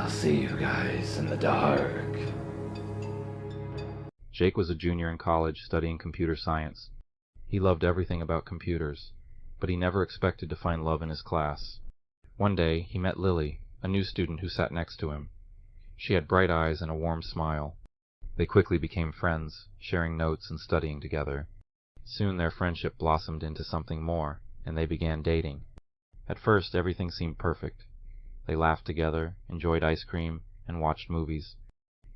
I'll see you guys in the dark. Jake was a junior in college studying computer science. He loved everything about computers, but he never expected to find love in his class. One day, he met Lily, a new student who sat next to him. She had bright eyes and a warm smile. They quickly became friends, sharing notes and studying together. Soon their friendship blossomed into something more, and they began dating. At first, everything seemed perfect. They laughed together, enjoyed ice cream, and watched movies.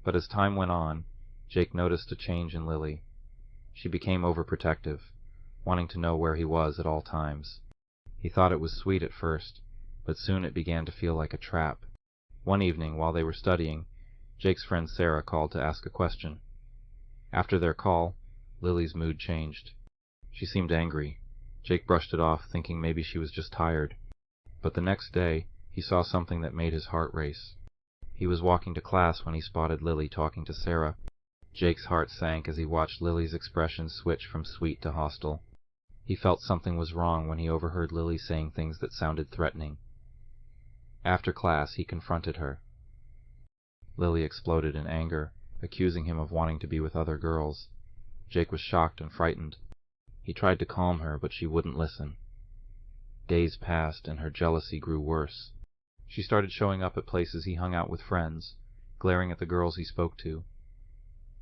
But as time went on, Jake noticed a change in Lily. She became overprotective, wanting to know where he was at all times. He thought it was sweet at first, but soon it began to feel like a trap. One evening, while they were studying, Jake's friend Sarah called to ask a question. After their call, Lily's mood changed. She seemed angry. Jake brushed it off, thinking maybe she was just tired. But the next day, he saw something that made his heart race. He was walking to class when he spotted Lily talking to Sarah. Jake's heart sank as he watched Lily's expression switch from sweet to hostile. He felt something was wrong when he overheard Lily saying things that sounded threatening. After class, he confronted her. Lily exploded in anger, accusing him of wanting to be with other girls. Jake was shocked and frightened. He tried to calm her, but she wouldn't listen. Days passed, and her jealousy grew worse. She started showing up at places he hung out with friends, glaring at the girls he spoke to.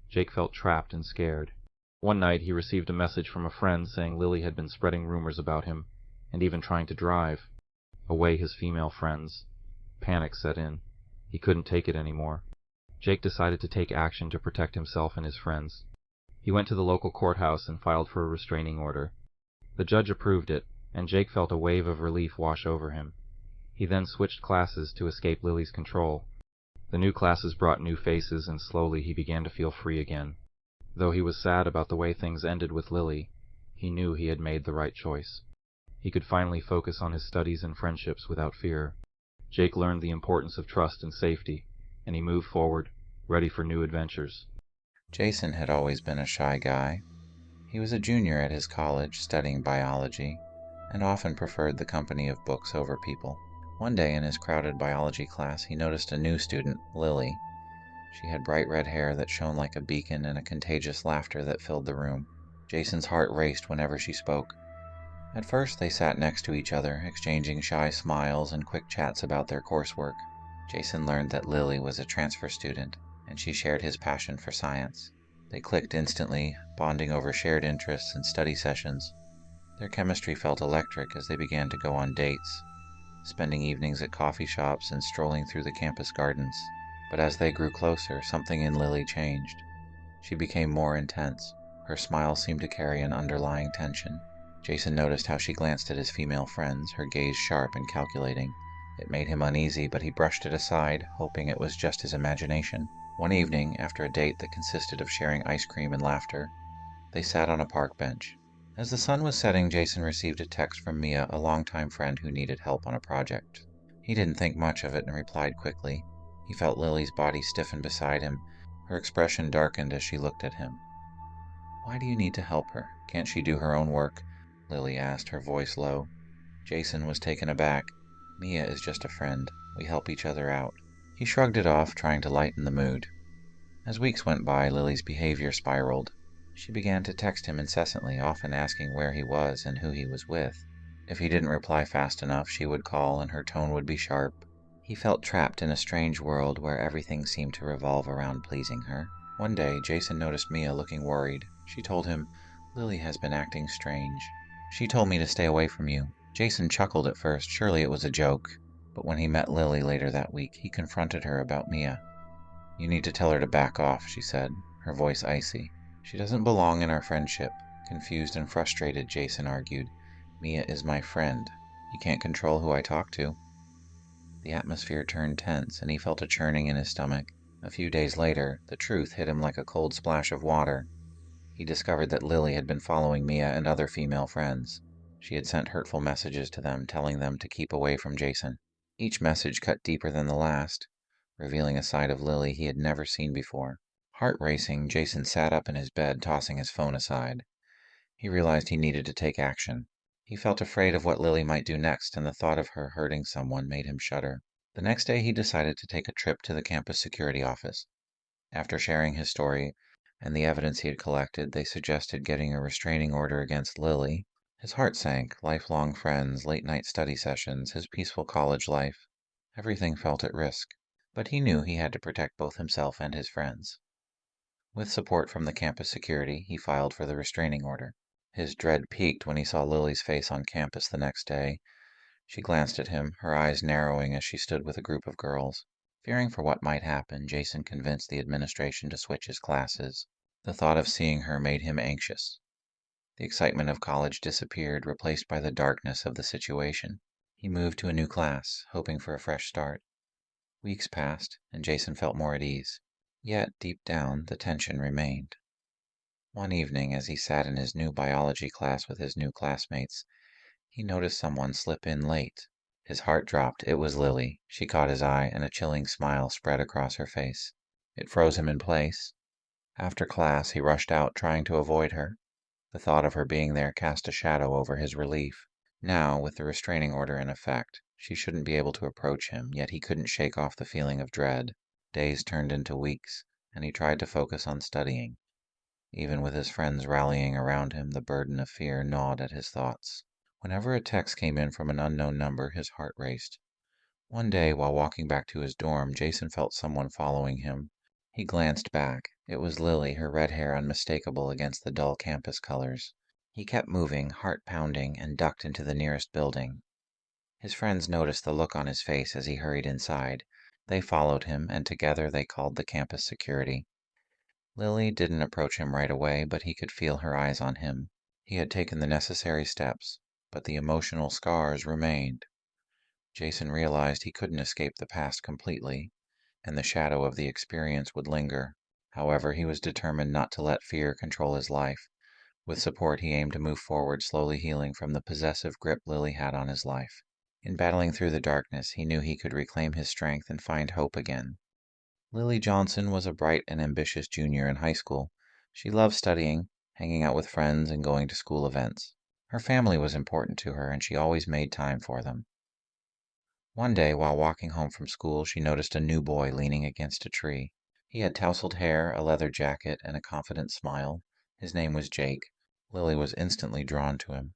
Jake felt trapped and scared. One night he received a message from a friend saying Lily had been spreading rumors about him, and even trying to drive away his female friends. Panic set in. He couldn't take it anymore. Jake decided to take action to protect himself and his friends. He went to the local courthouse and filed for a restraining order. The judge approved it, and Jake felt a wave of relief wash over him. He then switched classes to escape Lily's control. The new classes brought new faces, and slowly he began to feel free again. Though he was sad about the way things ended with Lily, he knew he had made the right choice. He could finally focus on his studies and friendships without fear. Jake learned the importance of trust and safety, and he moved forward, ready for new adventures. Jason had always been a shy guy. He was a junior at his college studying biology, and often preferred the company of books over people. One day in his crowded biology class, he noticed a new student, Lily. She had bright red hair that shone like a beacon and a contagious laughter that filled the room. Jason's heart raced whenever she spoke. At first they sat next to each other, exchanging shy smiles and quick chats about their coursework. Jason learned that Lily was a transfer student, and she shared his passion for science. They clicked instantly, bonding over shared interests and study sessions. Their chemistry felt electric as they began to go on dates, spending evenings at coffee shops and strolling through the campus gardens. But as they grew closer, something in Lily changed. She became more intense. Her smile seemed to carry an underlying tension. Jason noticed how she glanced at his female friends, her gaze sharp and calculating. It made him uneasy, but he brushed it aside, hoping it was just his imagination. One evening, after a date that consisted of sharing ice cream and laughter, they sat on a park bench. As the sun was setting, Jason received a text from Mia, a longtime friend who needed help on a project. He didn't think much of it and replied quickly. He felt Lily's body stiffen beside him. Her expression darkened as she looked at him. "Why do you need to help her? Can't she do her own work?" Lily asked, her voice low. Jason was taken aback. "Mia is just a friend. We help each other out." He shrugged it off, trying to lighten the mood. As weeks went by, Lily's behavior spiraled. She began to text him incessantly, often asking where he was and who he was with. If he didn't reply fast enough, she would call and her tone would be sharp. He felt trapped in a strange world where everything seemed to revolve around pleasing her. One day, Jason noticed Mia looking worried. She told him, "Lily has been acting strange. She told me to stay away from you." Jason chuckled at first, surely it was a joke. But when he met Lily later that week, he confronted her about Mia. "You need to tell her to back off," she said, her voice icy. "She doesn't belong in our friendship." Confused and frustrated, Jason argued, "Mia is my friend. You can't control who I talk to." The atmosphere turned tense, and he felt a churning in his stomach. A few days later, the truth hit him like a cold splash of water. He discovered that Lily had been following Mia and other female friends. She had sent hurtful messages to them, telling them to keep away from Jason. Each message cut deeper than the last, revealing a side of Lily he had never seen before. Heart racing, Jason sat up in his bed, tossing his phone aside. He realized he needed to take action. He felt afraid of what Lily might do next, and the thought of her hurting someone made him shudder. The next day he decided to take a trip to the campus security office. After sharing his story and the evidence he had collected, they suggested getting a restraining order against Lily. His heart sank. Lifelong friends, late-night study sessions, his peaceful college life. Everything felt at risk. But he knew he had to protect both himself and his friends. With support from the campus security, he filed for the restraining order. His dread peaked when he saw Lily's face on campus the next day. She glanced at him, her eyes narrowing as she stood with a group of girls. Fearing for what might happen, Jason convinced the administration to switch his classes. The thought of seeing her made him anxious. The excitement of college disappeared, replaced by the darkness of the situation. He moved to a new class, hoping for a fresh start. Weeks passed, and Jason felt more at ease. Yet, deep down, the tension remained. One evening, as he sat in his new biology class with his new classmates, he noticed someone slip in late. His heart dropped. It was Lily. She caught his eye, and a chilling smile spread across her face. It froze him in place. After class, he rushed out, trying to avoid her. The thought of her being there cast a shadow over his relief. Now, with the restraining order in effect, she shouldn't be able to approach him, yet he couldn't shake off the feeling of dread. Days turned into weeks, and he tried to focus on studying. Even with his friends rallying around him, the burden of fear gnawed at his thoughts. Whenever a text came in from an unknown number, his heart raced. One day, while walking back to his dorm, Jason felt someone following him. He glanced back. It was Lily, her red hair unmistakable against the dull campus colors. He kept moving, heart pounding, and ducked into the nearest building. His friends noticed the look on his face as he hurried inside. They followed him, and together they called the campus security. Lily didn't approach him right away, but he could feel her eyes on him. He had taken the necessary steps, but the emotional scars remained. Jason realized he couldn't escape the past completely, and the shadow of the experience would linger. However, he was determined not to let fear control his life. With support, he aimed to move forward, slowly healing from the possessive grip Lily had on his life. In battling through the darkness, he knew he could reclaim his strength and find hope again. Lily Johnson was a bright and ambitious junior in high school. She loved studying, hanging out with friends, and going to school events. Her family was important to her, and she always made time for them. One day, while walking home from school, she noticed a new boy leaning against a tree. He had tousled hair, a leather jacket, and a confident smile. His name was Jake. Lily was instantly drawn to him.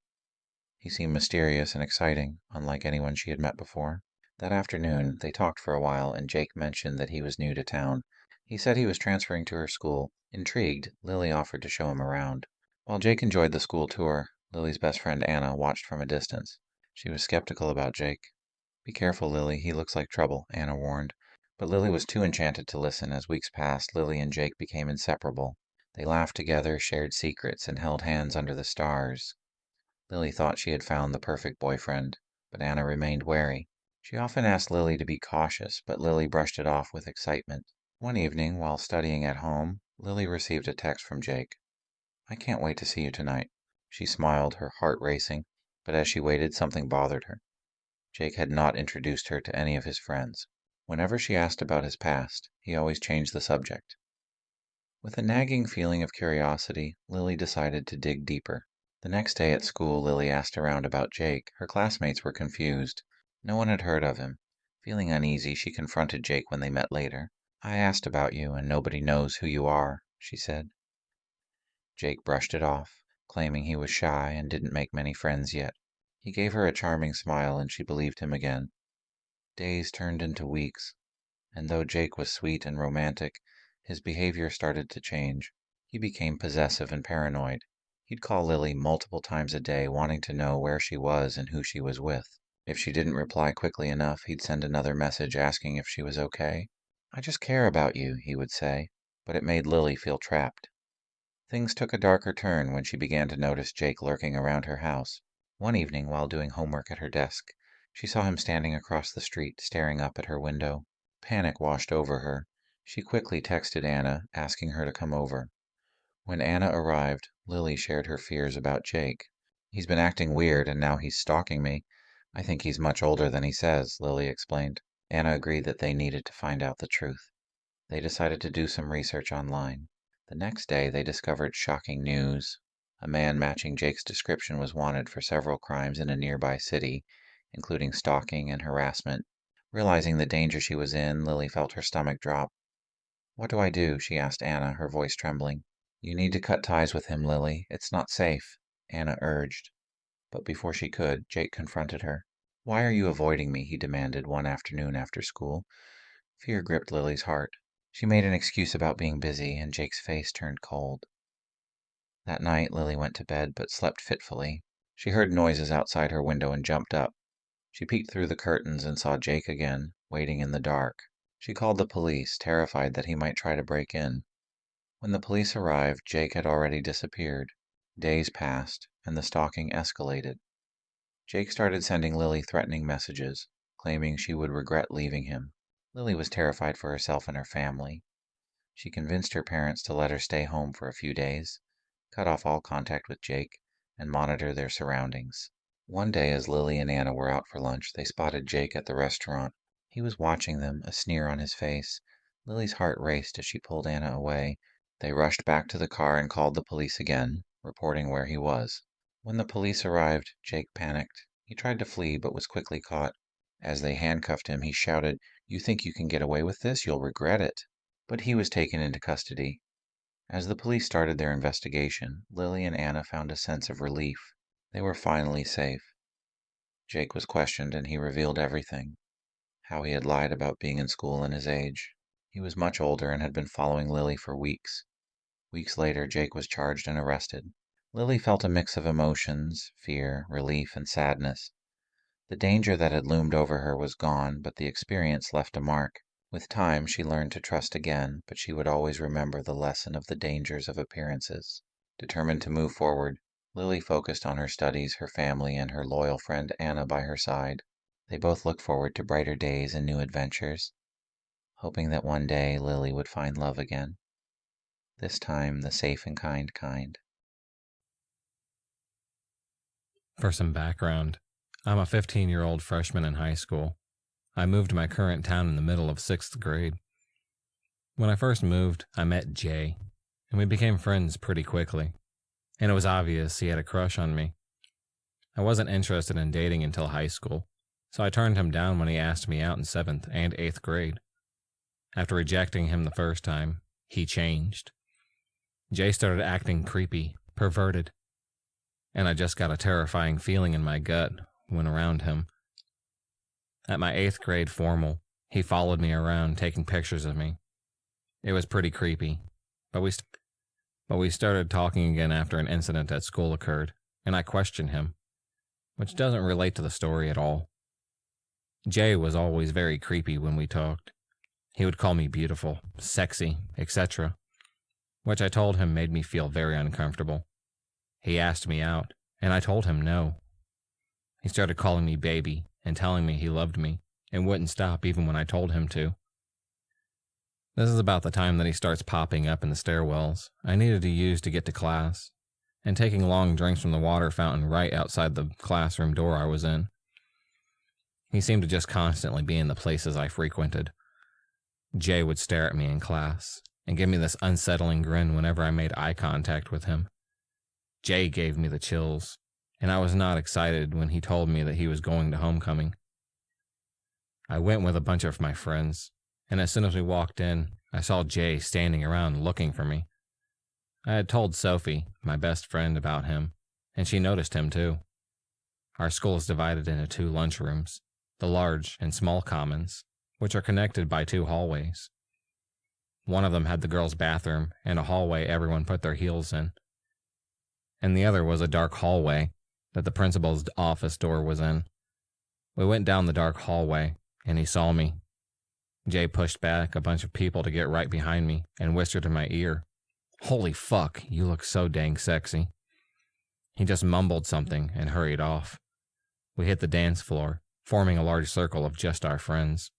He seemed mysterious and exciting, unlike anyone she had met before. That afternoon, they talked for a while, and Jake mentioned that he was new to town. He said he was transferring to her school. Intrigued, Lily offered to show him around. While Jake enjoyed the school tour, Lily's best friend Anna watched from a distance. She was skeptical about Jake. "Be careful, Lily. He looks like trouble," Anna warned. But Lily was too enchanted to listen. As weeks passed, Lily and Jake became inseparable. They laughed together, shared secrets, and held hands under the stars. Lily thought she had found the perfect boyfriend, but Anna remained wary. She often asked Lily to be cautious, but Lily brushed it off with excitement. One evening, while studying at home, Lily received a text from Jake. "I can't wait to see you tonight." She smiled, her heart racing, but as she waited, something bothered her. Jake had not introduced her to any of his friends. Whenever she asked about his past, he always changed the subject. With a nagging feeling of curiosity, Lily decided to dig deeper. The next day at school, Lily asked around about Jake. Her classmates were confused. No one had heard of him. Feeling uneasy, she confronted Jake when they met later. "I asked about you, and nobody knows who you are," she said. Jake brushed it off, claiming he was shy and didn't make many friends yet. He gave her a charming smile, and she believed him again. Days turned into weeks, and though Jake was sweet and romantic, his behavior started to change. He became possessive and paranoid. He'd call Lily multiple times a day, wanting to know where she was and who she was with. If she didn't reply quickly enough, he'd send another message asking if she was okay. "I just care about you," he would say, but it made Lily feel trapped. Things took a darker turn when she began to notice Jake lurking around her house. One evening, while doing homework at her desk, she saw him standing across the street, staring up at her window. Panic washed over her. She quickly texted Anna, asking her to come over. When Anna arrived, Lily shared her fears about Jake. "He's been acting weird, and now he's stalking me. I think he's much older than he says," Lily explained. Anna agreed that they needed to find out the truth. They decided to do some research online. The next day, they discovered shocking news. A man matching Jake's description was wanted for several crimes in a nearby city, including stalking and harassment. Realizing the danger she was in, Lily felt her stomach drop. "What do I do?" she asked Anna, her voice trembling. "You need to cut ties with him, Lily. It's not safe," Anna urged. But before she could, Jake confronted her. "Why are you avoiding me?" he demanded one afternoon after school. Fear gripped Lily's heart. She made an excuse about being busy, and Jake's face turned cold. That night, Lily went to bed but slept fitfully. She heard noises outside her window and jumped up. She peeked through the curtains and saw Jake again, waiting in the dark. She called the police, terrified that he might try to break in. When the police arrived, Jake had already disappeared. Days passed, and the stalking escalated. Jake started sending Lily threatening messages, claiming she would regret leaving him. Lily was terrified for herself and her family. She convinced her parents to let her stay home for a few days, cut off all contact with Jake, and monitor their surroundings. One day, as Lily and Anna were out for lunch, they spotted Jake at the restaurant. He was watching them, a sneer on his face. Lily's heart raced as she pulled Anna away. They rushed back to the car and called the police again, reporting where he was. When the police arrived, Jake panicked. He tried to flee, but was quickly caught. As they handcuffed him, he shouted, "You think you can get away with this? You'll regret it." But he was taken into custody. As the police started their investigation, Lily and Anna found a sense of relief. They were finally safe. Jake was questioned and he revealed everything. How he had lied about being in school and his age. He was much older and had been following Lily for weeks. Weeks later, Jake was charged and arrested. Lily felt a mix of emotions, fear, relief, and sadness. The danger that had loomed over her was gone, but the experience left a mark. With time, she learned to trust again, but she would always remember the lesson of the dangers of appearances. Determined to move forward, Lily focused on her studies, her family, and her loyal friend Anna by her side. They both looked forward to brighter days and new adventures, hoping that one day Lily would find love again. This time, the safe and kind kind. For some background, I'm a 15-year-old freshman in high school. I moved to my current town in the middle of 6th grade. When I first moved, I met Jay, and we became friends pretty quickly, and it was obvious he had a crush on me. I wasn't interested in dating until high school, so I turned him down when he asked me out in 7th and 8th grade. After rejecting him the first time, he changed. Jay started acting creepy, perverted, and I just got a terrifying feeling in my gut when around him. At my 8th grade formal, he followed me around taking pictures of me. It was pretty creepy, but we started talking again after an incident at school occurred, and I questioned him, which doesn't relate to the story at all. Jay was always very creepy when we talked. He would call me beautiful, sexy, etc., which I told him made me feel very uncomfortable. He asked me out, and I told him no. He started calling me baby and telling me he loved me and wouldn't stop even when I told him to. This is about the time that he starts popping up in the stairwells I needed to use to get to class, and taking long drinks from the water fountain right outside the classroom door I was in. He seemed to just constantly be in the places I frequented. Jay would stare at me in class and give me this unsettling grin whenever I made eye contact with him. Jay gave me the chills, and I was not excited when he told me that he was going to homecoming. I went with a bunch of my friends, and as soon as we walked in, I saw Jay standing around looking for me. I had told Sophie, my best friend, about him, and she noticed him too. Our school is divided into 2 lunchrooms, the large and small commons, which are connected by 2 hallways. One of them had the girls' bathroom and a hallway everyone put their heels in, and the other was a dark hallway that the principal's office door was in. We went down the dark hallway, and he saw me. Jay pushed back a bunch of people to get right behind me and whispered in my ear, "Holy fuck, you look so dang sexy." He just mumbled something and hurried off. We hit the dance floor, forming a large circle of just our friends.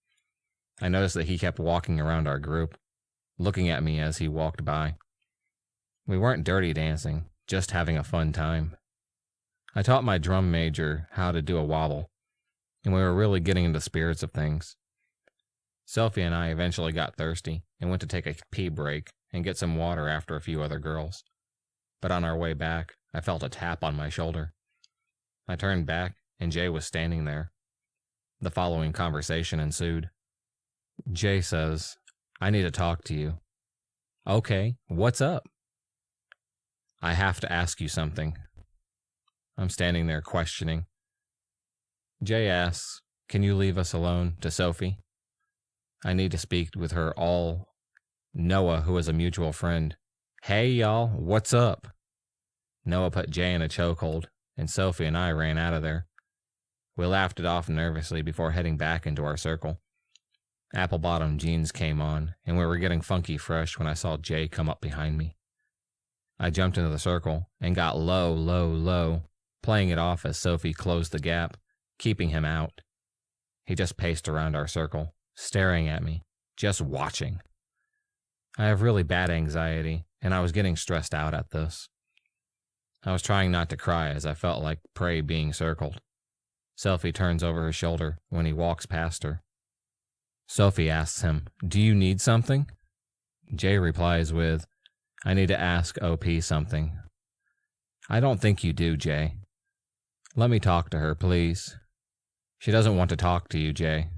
I noticed that he kept walking around our group, looking at me as he walked by. We weren't dirty dancing, just having a fun time. I taught my drum major how to do a wobble, and we were really getting into spirits of things. Sophie and I eventually got thirsty and went to take a pee break and get some water after a few other girls. But on our way back, I felt a tap on my shoulder. I turned back, and Jay was standing there. The following conversation ensued. Jay says, "I need to talk to you." "Okay, what's up?" "I have to ask you something." I'm standing there questioning. Jay asks, "Can you leave us alone?" to Sophie. "I need to speak with her all." Noah, who is a mutual friend. "Hey, y'all, what's up?" Noah put Jay in a chokehold, and Sophie and I ran out of there. We laughed it off nervously before heading back into our circle. Apple-bottom jeans came on, and we were getting funky fresh when I saw Jay come up behind me. I jumped into the circle and got low, low, low, playing it off as Sophie closed the gap, keeping him out. He just paced around our circle, staring at me, just watching. I have really bad anxiety, and I was getting stressed out at this. I was trying not to cry as I felt like prey being circled. Sophie turns over her shoulder when he walks past her. Sophie asks him, "Do you need something?" Jay replies with, "I need to ask OP something." "I don't think you do, Jay." "Let me talk to her, please." "She doesn't want to talk to you, Jay."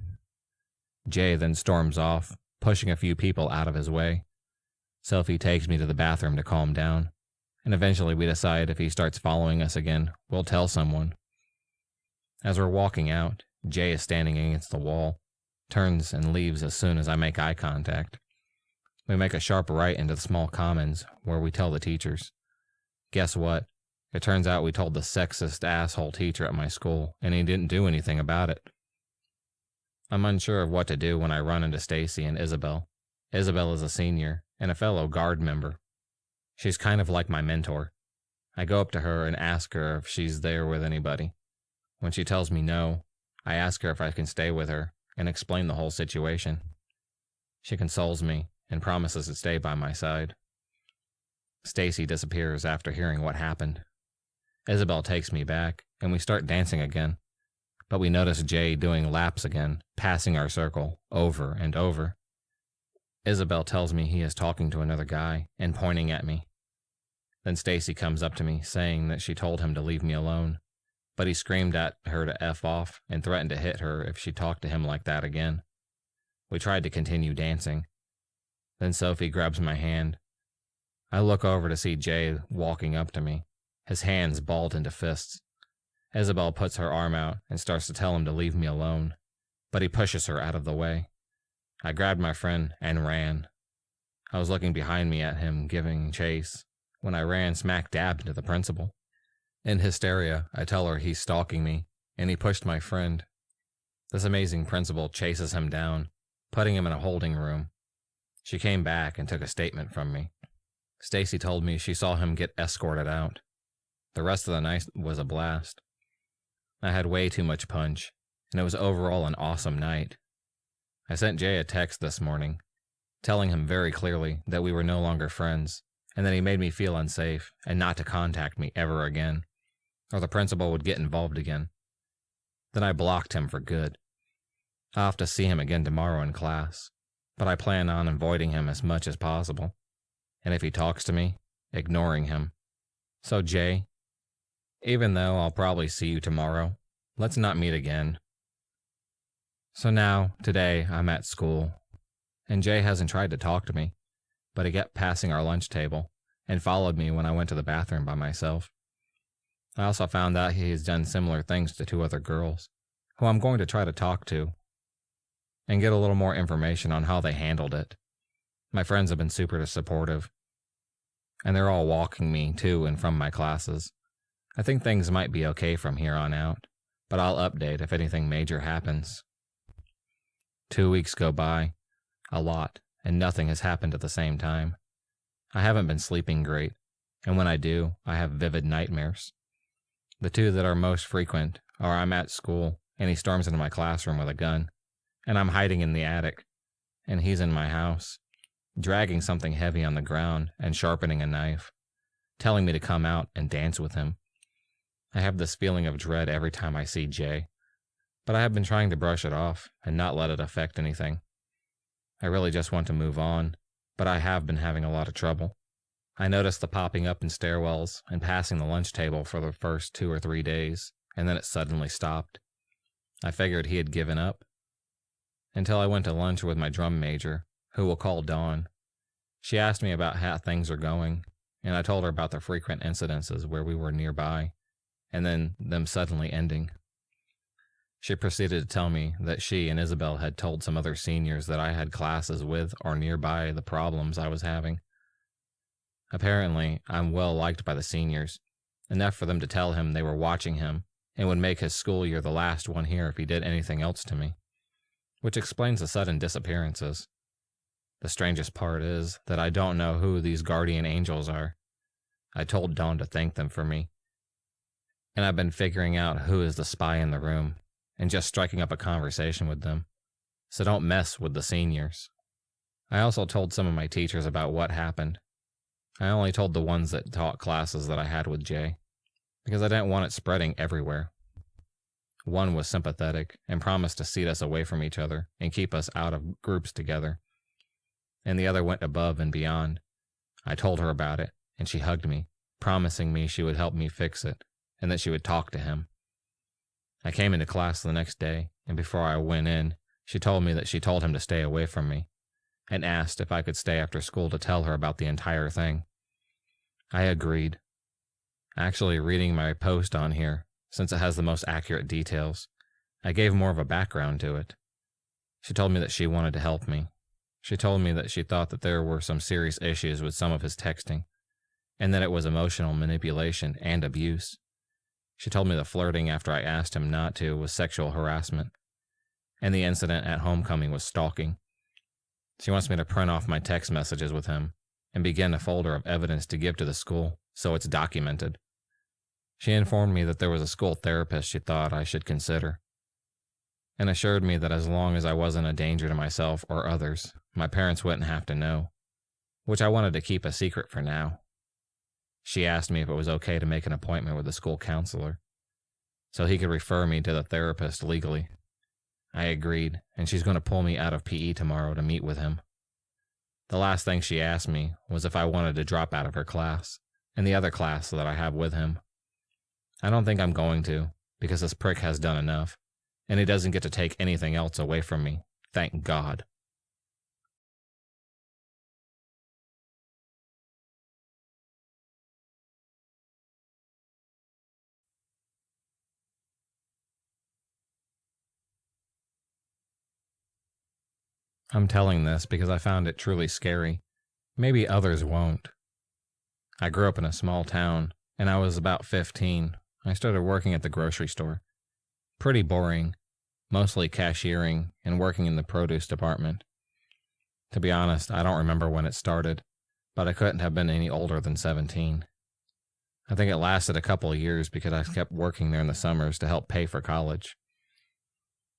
Jay then storms off, pushing a few people out of his way. Sophie takes me to the bathroom to calm down, and eventually we decide if he starts following us again, we'll tell someone. As we're walking out, Jay is standing against the wall, turns and leaves as soon as I make eye contact. We make a sharp right into the small commons where we tell the teachers. Guess what? It turns out we told the sexist asshole teacher at my school, and he didn't do anything about it. I'm unsure of what to do when I run into Stacy and Isabel. Isabel is a senior and a fellow guard member. She's kind of like my mentor. I go up to her and ask her if she's there with anybody. When she tells me no, I ask her if I can stay with her and explain the whole situation. She consoles me and promises to stay by my side. Stacy disappears after hearing what happened. Isabel takes me back, and we start dancing again. But we notice Jay doing laps again, passing our circle over and over. Isabel tells me he is talking to another guy and pointing at me. Then Stacy comes up to me, saying that she told him to leave me alone, but he screamed at her to F off and threatened to hit her if she talked to him like that again. We tried to continue dancing. Then Sophie grabs my hand. I look over to see Jay walking up to me, his hands balled into fists. Isabel puts her arm out and starts to tell him to leave me alone, but he pushes her out of the way. I grabbed my friend and ran. I was looking behind me at him giving chase when I ran smack dab into the principal. In hysteria, I tell her he's stalking me, and he pushed my friend. This amazing principal chases him down, putting him in a holding room. She came back and took a statement from me. Stacy told me she saw him get escorted out. The rest of the night was a blast. I had way too much punch, and it was overall an awesome night. I sent Jay a text this morning, telling him very clearly that we were no longer friends, and that he made me feel unsafe and not to contact me ever again, or the principal would get involved again. Then I blocked him for good. I'll have to see him again tomorrow in class, but I plan on avoiding him as much as possible, and if he talks to me, ignoring him. So Jay, even though I'll probably see you tomorrow, let's not meet again. So now, today, I'm at school, and Jay hasn't tried to talk to me, but he kept passing our lunch table and followed me when I went to the bathroom by myself. I also found out he has done similar things to 2 other girls, who I'm going to try to talk to and get a little more information on how they handled it. My friends have been super supportive, and they're all walking me to and from my classes. I think things might be okay from here on out, but I'll update if anything major happens. 2 weeks go by, a lot, and nothing has happened at the same time. I haven't been sleeping great, and when I do, I have vivid nightmares. The 2 that are most frequent are I'm at school, and he storms into my classroom with a gun, and I'm hiding in the attic, and he's in my house, dragging something heavy on the ground and sharpening a knife, telling me to come out and dance with him. I have this feeling of dread every time I see Jay, but I have been trying to brush it off and not let it affect anything. I really just want to move on, but I have been having a lot of trouble. I noticed the popping up in stairwells and passing the lunch table for the first 2 or 3 days, and then it suddenly stopped. I figured he had given up. Until I went to lunch with my drum major, who we'll call Dawn. She asked me about how things are going, and I told her about the frequent incidences where we were nearby, and then them suddenly ending. She proceeded to tell me that she and Isabel had told some other seniors that I had classes with or nearby the problems I was having. Apparently, I'm well liked by the seniors, enough for them to tell him they were watching him and would make his school year the last one here if he did anything else to me, which explains the sudden disappearances. The strangest part is that I don't know who these guardian angels are. I told Dawn to thank them for me, and I've been figuring out who is the spy in the room and just striking up a conversation with them, so don't mess with the seniors. I also told some of my teachers about what happened. I only told the ones that taught classes that I had with Jay, because I didn't want it spreading everywhere. One was sympathetic and promised to seat us away from each other and keep us out of groups together, and the other went above and beyond. I told her about it, and she hugged me, promising me she would help me fix it, and that she would talk to him. I came into class the next day, and before I went in, she told me that she told him to stay away from me, and asked if I could stay after school to tell her about the entire thing. I agreed. Actually, reading my post on here, since it has the most accurate details, I gave more of a background to it. She told me that she wanted to help me. She told me that she thought that there were some serious issues with some of his texting, and that it was emotional manipulation and abuse. She told me the flirting after I asked him not to was sexual harassment, and the incident at homecoming was stalking. She wants me to print off my text messages with him and begin a folder of evidence to give to the school so it's documented. She informed me that there was a school therapist she thought I should consider, and assured me that as long as I wasn't a danger to myself or others, my parents wouldn't have to know, which I wanted to keep a secret for now. She asked me if it was okay to make an appointment with the school counselor, so he could refer me to the therapist legally. I agreed, and she's going to pull me out of PE tomorrow to meet with him. The last thing she asked me was if I wanted to drop out of her class, and the other class that I have with him. I don't think I'm going to, because this prick has done enough, and he doesn't get to take anything else away from me, thank God. I'm telling this because I found it truly scary. Maybe others won't. I grew up in a small town, and I was about 15. I started working at the grocery store. Pretty boring, mostly cashiering and working in the produce department. To be honest, I don't remember when it started, but I couldn't have been any older than 17. I think it lasted a couple of years because I kept working there in the summers to help pay for college.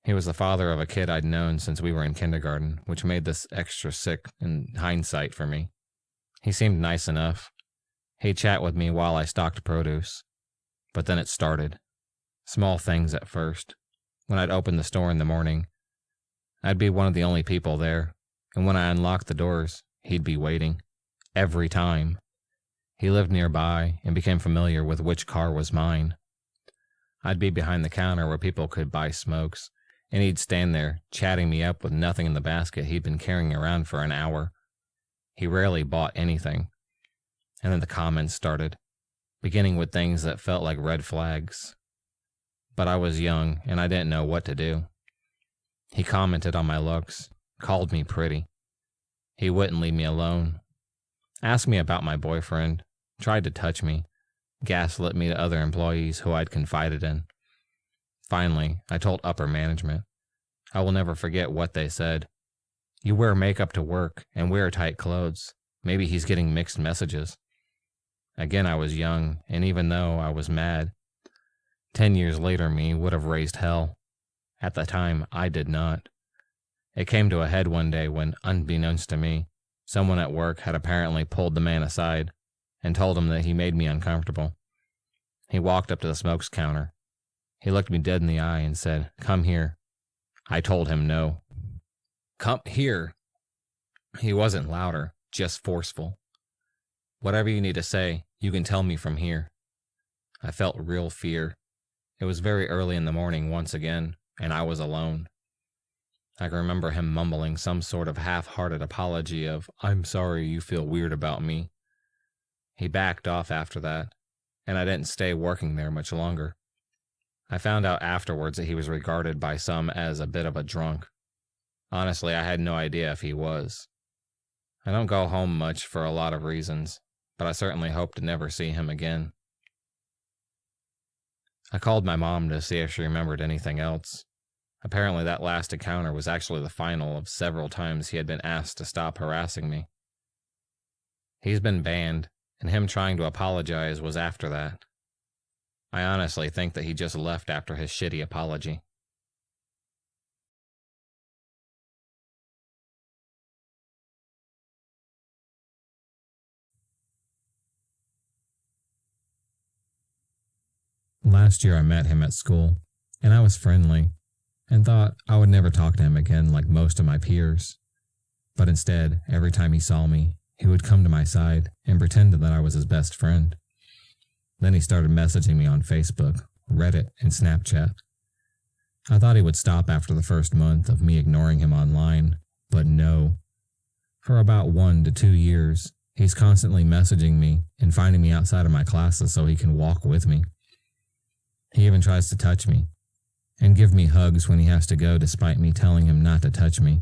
He was the father of a kid I'd known since we were in kindergarten, which made this extra sick in hindsight for me. He seemed nice enough. He'd chat with me while I stocked produce. But then it started. Small things at first. When I'd open the store in the morning, I'd be one of the only people there, and when I unlocked the doors, he'd be waiting. Every time. He lived nearby and became familiar with which car was mine. I'd be behind the counter where people could buy smokes, and he'd stand there, chatting me up with nothing in the basket he'd been carrying around for an hour. He rarely bought anything. And then the comments started, beginning with things that felt like red flags. But I was young, and I didn't know what to do. He commented on my looks, called me pretty. He wouldn't leave me alone. Asked me about my boyfriend, tried to touch me, gaslit me to other employees who I'd confided in. Finally, I told upper management. I will never forget what they said. You wear makeup to work and wear tight clothes. Maybe he's getting mixed messages. Again, I was young, and even though I was mad, 10 years later me would have raised hell. At the time, I did not. It came to a head one day when, unbeknownst to me, someone at work had apparently pulled the man aside and told him that he made me uncomfortable. He walked up to the smokes counter. He looked me dead in the eye and said, "Come here." I told him no. "Come here." He wasn't louder, just forceful. "Whatever you need to say, you can tell me from here." I felt real fear. It was very early in the morning once again, and I was alone. I can remember him mumbling some sort of half-hearted apology of, "I'm sorry you feel weird about me." He backed off after that, and I didn't stay working there much longer. I found out afterwards that he was regarded by some as a bit of a drunk. Honestly, I had no idea if he was. I don't go home much for a lot of reasons, but I certainly hope to never see him again. I called my mom to see if she remembered anything else. Apparently that last encounter was actually the final of several times he had been asked to stop harassing me. He's been banned, and him trying to apologize was after that. I honestly think that he just left after his shitty apology. Last year I met him at school, and I was friendly, and thought I would never talk to him again like most of my peers. But instead, every time he saw me, he would come to my side and pretend that I was his best friend. Then he started messaging me on Facebook, Reddit, and Snapchat. I thought he would stop after the first month of me ignoring him online, but no. For about 1 to 2 years, he's constantly messaging me and finding me outside of my classes so he can walk with me. He even tries to touch me and give me hugs when he has to go, despite me telling him not to touch me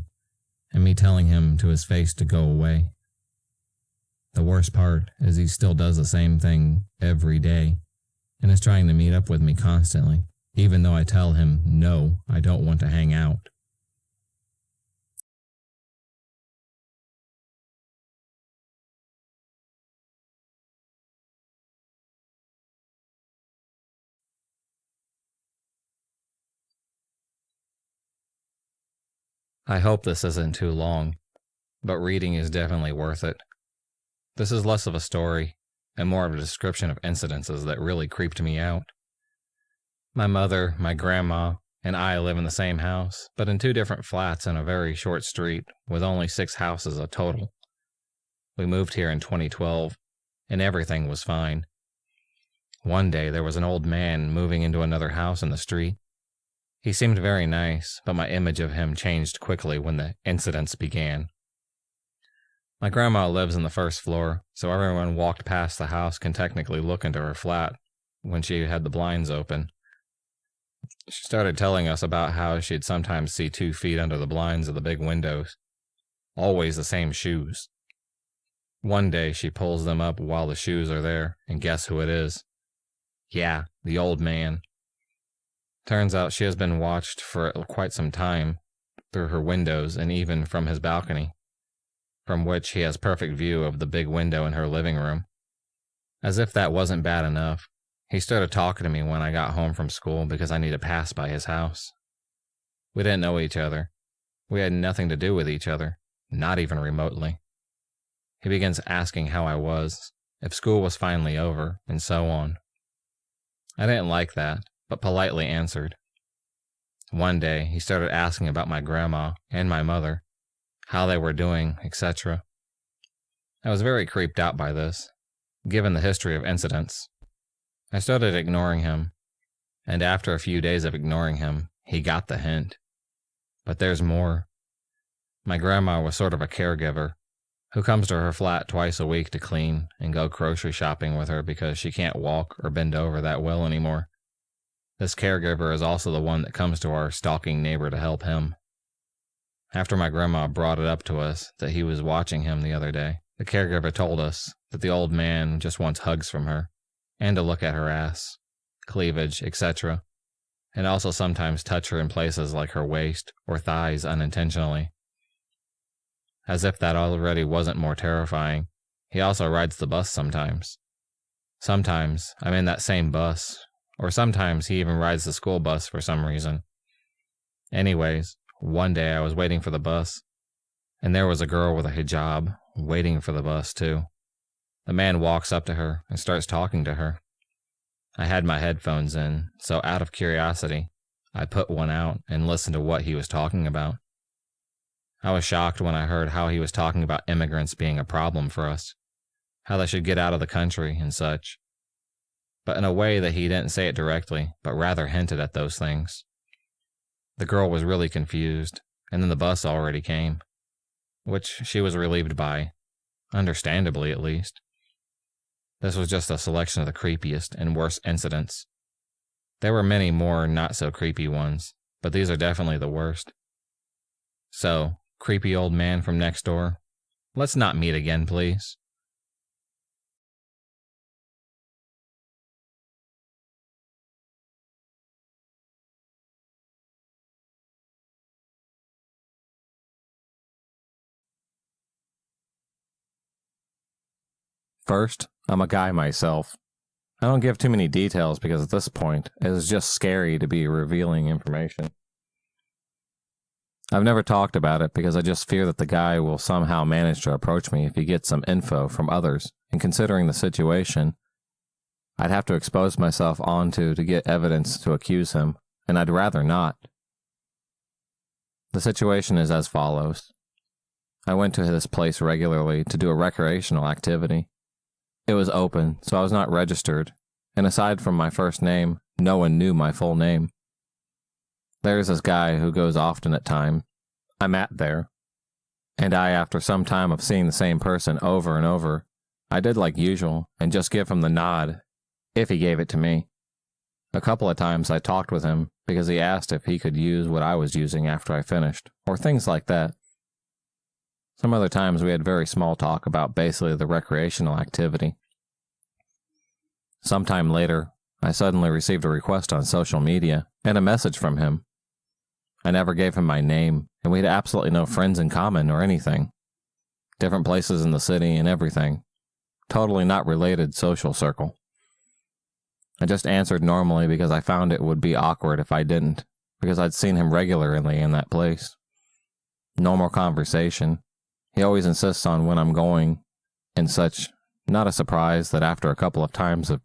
and me telling him to his face to go away. The worst part is he still does the same thing every day and is trying to meet up with me constantly, even though I tell him, no, I don't want to hang out. I hope this isn't too long, but reading is definitely worth it. This is less of a story and more of a description of incidences that really creeped me out. My mother, my grandma, and I live in the same house, but in 2 different flats in a very short street with only 6 houses total. We moved here in 2012, and everything was fine. One day there was an old man moving into another house in the street. He seemed very nice, but my image of him changed quickly when the incidents began. My grandma lives in the first floor, so everyone walked past the house can technically look into her flat when she had the blinds open. She started telling us about how she'd sometimes see 2 feet under the blinds of the big windows. Always the same shoes. One day she pulls them up while the shoes are there, and guess who it is? Yeah, the old man. Turns out she has been watched for quite some time, through her windows and even from his balcony, from which he has perfect view of the big window in her living room. As if that wasn't bad enough, he started talking to me when I got home from school because I need to pass by his house. We didn't know each other. We had nothing to do with each other, not even remotely. He begins asking how I was, if school was finally over, and so on. I didn't like that, but politely answered. One day, he started asking about my grandma and my mother, how they were doing, etc. I was very creeped out by this, given the history of incidents. I started ignoring him, and after a few days of ignoring him, he got the hint. But there's more. My grandma was sort of a caregiver, who comes to her flat twice a week to clean and go grocery shopping with her because she can't walk or bend over that well anymore. This caregiver is also the one that comes to our stalking neighbor to help him. After my grandma brought it up to us that he was watching him the other day, the caregiver told us that the old man just wants hugs from her, and to look at her ass, cleavage, etc., and also sometimes touch her in places like her waist or thighs unintentionally. As if that already wasn't more terrifying, he also rides the bus sometimes. Sometimes I'm in that same bus, or sometimes he even rides the school bus for some reason. Anyways, one day I was waiting for the bus, and there was a girl with a hijab waiting for the bus too. The man walks up to her and starts talking to her. I had my headphones in, so out of curiosity, I put one out and listened to what he was talking about. I was shocked when I heard how he was talking about immigrants being a problem for us, how they should get out of the country and such. But in a way that he didn't say it directly, but rather hinted at those things. The girl was really confused, and then the bus already came, which she was relieved by, understandably at least. This was just a selection of the creepiest and worst incidents. There were many more not-so-creepy ones, but these are definitely the worst. So, creepy old man from next door, let's not meet again, please. First, I'm a guy myself. I don't give too many details because at this point, it is just scary to be revealing information. I've never talked about it because I just fear that the guy will somehow manage to approach me if he gets some info from others, and considering the situation, I'd have to expose myself onto to get evidence to accuse him, and I'd rather not. The situation is as follows. I went to this place regularly to do a recreational activity. It was open, so I was not registered, and aside from my first name, no one knew my full name. There's this guy who goes often at times. I'm at there, and after some time of seeing the same person over and over, I did like usual and just give him the nod, if he gave it to me. A couple of times I talked with him because he asked if he could use what I was using after I finished, or things like that. Some other times we had very small talk about basically the recreational activity. Sometime later, I suddenly received a request on social media and a message from him. I never gave him my name, and we had absolutely no friends in common or anything. Different places in the city and everything. Totally not related social circle. I just answered normally because I found it would be awkward if I didn't, because I'd seen him regularly in that place. Normal conversation. He always insists on when I'm going, and such. Not a surprise that after a couple of times of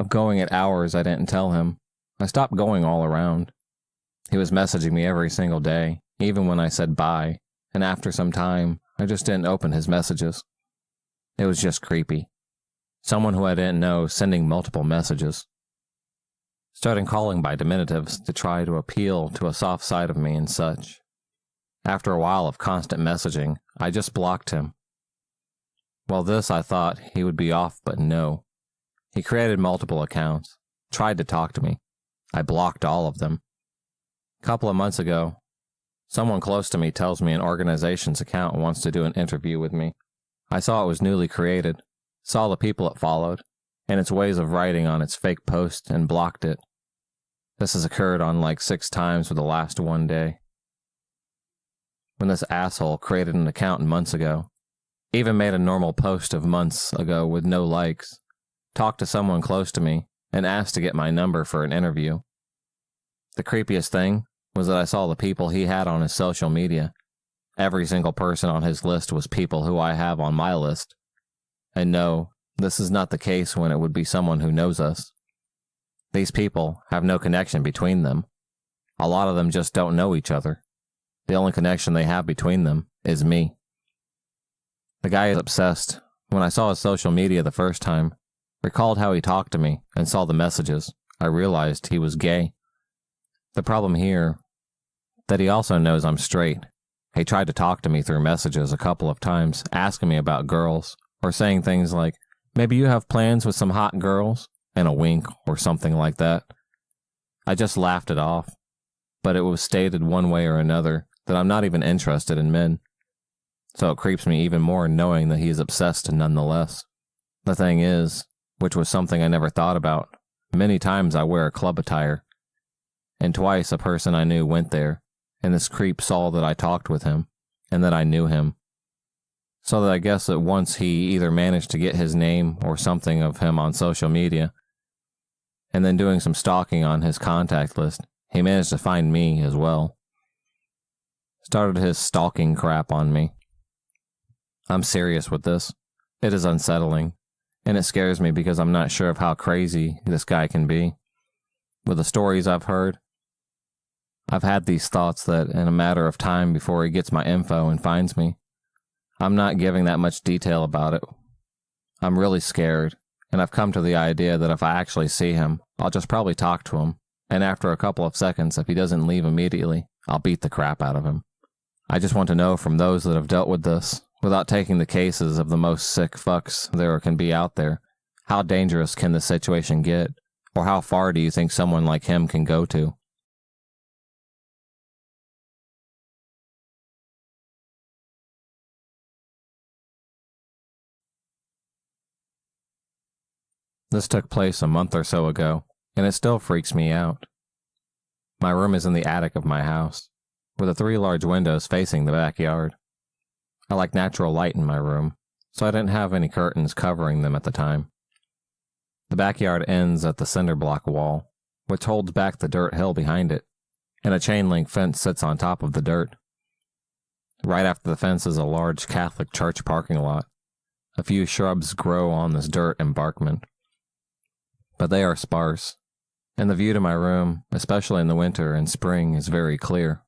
going at hours I didn't tell him. I stopped going all around. He was messaging me every single day, even when I said bye, and after some time, I just didn't open his messages. It was just creepy. Someone who I didn't know sending multiple messages. Starting calling by diminutives to try to appeal to a soft side of me and such. After a while of constant messaging, I just blocked him. Well, this I thought he would be off, but no. He created multiple accounts, tried to talk to me. I blocked all of them. A couple of months ago, someone close to me tells me an organization's account wants to do an interview with me. I saw it was newly created, saw the people it followed, and its ways of writing on its fake post, and blocked it. This has occurred on like 6 times for the last one day. When this asshole created an account months ago, even made a normal post of months ago with no likes, talked to someone close to me, and asked to get my number for an interview. The creepiest thing was that I saw the people he had on his social media. Every single person on his list was people who I have on my list. And no, this is not the case when it would be someone who knows us. These people have no connection between them. A lot of them just don't know each other. The only connection they have between them is me. The guy is obsessed. When I saw his social media the first time, recalled how he talked to me, and saw the messages, I realized he was gay. The problem here, that he also knows I'm straight. He tried to talk to me through messages a couple of times, asking me about girls, or saying things like, maybe you have plans with some hot girls, and a wink, or something like that. I just laughed it off, but it was stated one way or another that I'm not even interested in men. So it creeps me even more knowing that he is obsessed nonetheless. The thing is, which was something I never thought about, many times I wear a club attire, and twice a person I knew went there, and this creep saw that I talked with him, and that I knew him. So that I guess that once he either managed to get his name or something of him on social media, and then doing some stalking on his contact list, he managed to find me as well. Started his stalking crap on me. I'm serious with this. It is unsettling, and it scares me because I'm not sure of how crazy this guy can be. With the stories I've heard, I've had these thoughts that in a matter of time before he gets my info and finds me. I'm not giving that much detail about it. I'm really scared, and I've come to the idea that if I actually see him, I'll just probably talk to him, and after a couple of seconds, if he doesn't leave immediately, I'll beat the crap out of him. I just want to know from those that have dealt with this, without taking the cases of the most sick fucks there can be out there, how dangerous can this situation get, or how far do you think someone like him can go to? This took place a month or so ago, and it still freaks me out. My room is in the attic of my house, with the 3 large windows facing the backyard. I like natural light in my room, so I didn't have any curtains covering them at the time. The backyard ends at the cinder block wall, which holds back the dirt hill behind it, and a chain link fence sits on top of the dirt. Right after the fence is a large Catholic church parking lot. A few shrubs grow on this dirt embankment, but they are sparse, and the view to my room, especially in the winter and spring, is very clear.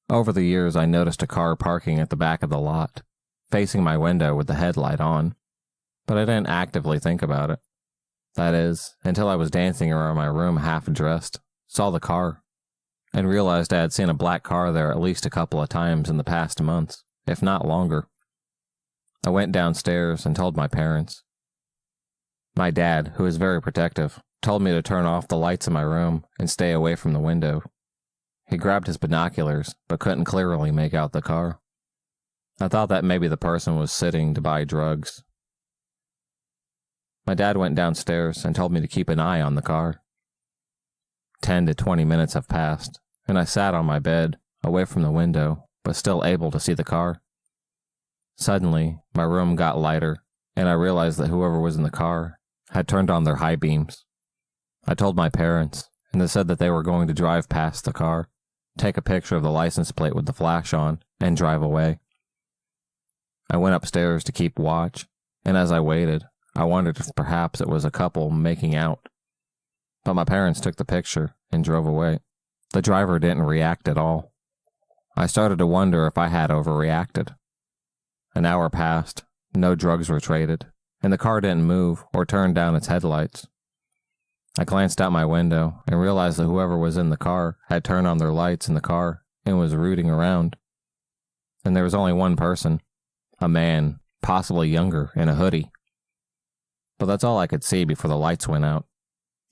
Over the years, I noticed a car parking at the back of the lot, facing my window with the headlight on, but I didn't actively think about it. That is, until I was dancing around my room half-dressed, saw the car, and realized I had seen a black car there at least a couple of times in the past months, if not longer. I went downstairs and told my parents. My dad, who is very protective, told me to turn off the lights in my room and stay away from the window. He grabbed his binoculars, but couldn't clearly make out the car. I thought that maybe the person was sitting to buy drugs. My dad went downstairs and told me to keep an eye on the car. 10 to 20 minutes have passed, and I sat on my bed, away from the window, but still able to see the car. Suddenly, my room got lighter, and I realized that whoever was in the car had turned on their high beams. I told my parents, and they said that they were going to drive past the car, take a picture of the license plate with the flash on, and drive away. I went upstairs to keep watch, and as I waited, I wondered if perhaps it was a couple making out. But my parents took the picture and drove away. The driver didn't react at all. I started to wonder if I had overreacted. An hour passed, no drugs were traded, and the car didn't move or turn down its headlights. I glanced out my window and realized that whoever was in the car had turned on their lights in the car and was rooting around. And there was only one person, a man, possibly younger, in a hoodie. But that's all I could see before the lights went out.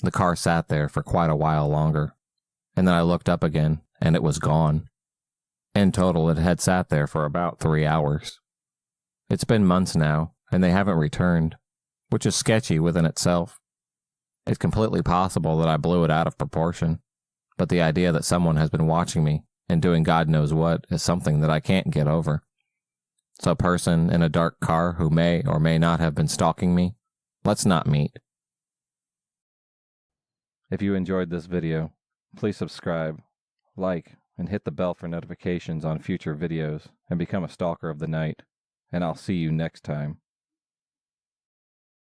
The car sat there for quite a while longer, and then I looked up again, and it was gone. In total, it had sat there for about 3 hours. It's been months now, and they haven't returned, which is sketchy within itself. It's completely possible that I blew it out of proportion, but the idea that someone has been watching me and doing God knows what is something that I can't get over. So a person in a dark car who may or may not have been stalking me, let's not meet. If you enjoyed this video, please subscribe, like, and hit the bell for notifications on future videos and become a stalker of the night, and I'll see you next time.